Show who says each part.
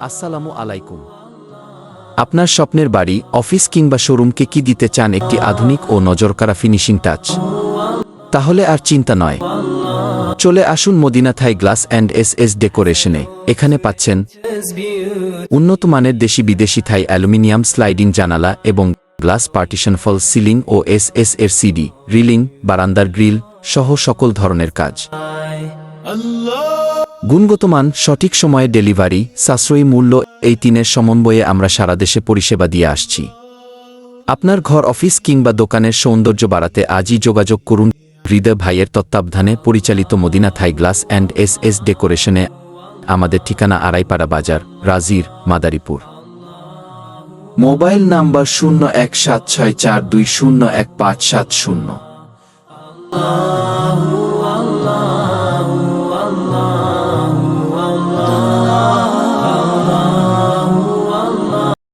Speaker 1: আসসালামু আলাইকুম। আপনার স্বপ্নের বাড়ি, অফিস কিংবা শোরুমকে কি দিতে চান একটি আধুনিক ও নজরকাড়া ফিনিশিং টাচ? তাহলে আর চিন্তা নয়, চলে আসুন Madina Thai glass and S ডেকোরেশনে। এখানে পাচ্ছেন উন্নত মানের দেশি বিদেশি থাই অ্যালুমিনিয়াম স্লাইডিং জানালা এবং গ্লাস পার্টিশন ফল সিলিং ও এর সিডি, রিলিং, বারান্দার গ্রিল সহ সকল ধরনের কাজ। গুণগত মান, সঠিক সময়ে ডেলিভারি, সাশ্রয়ী মূল্য, এই তিনের সমন্বয়ে আমরা সারা দেশে পরিষেবা দিয়ে আসছি। আপনার ঘর, অফিস কিংবা দোকানের সৌন্দর্য বাড়াতে আজই যোগাযোগ করুন হৃদয় ভাইয়ের তত্ত্বাবধানে পরিচালিত Madina Thai glass and S ডেকোরেশনে। আমাদের ঠিকানা আড়াইপাড়া বাজার, রাজির, মাদারীপুর। Mobile number 017642015570।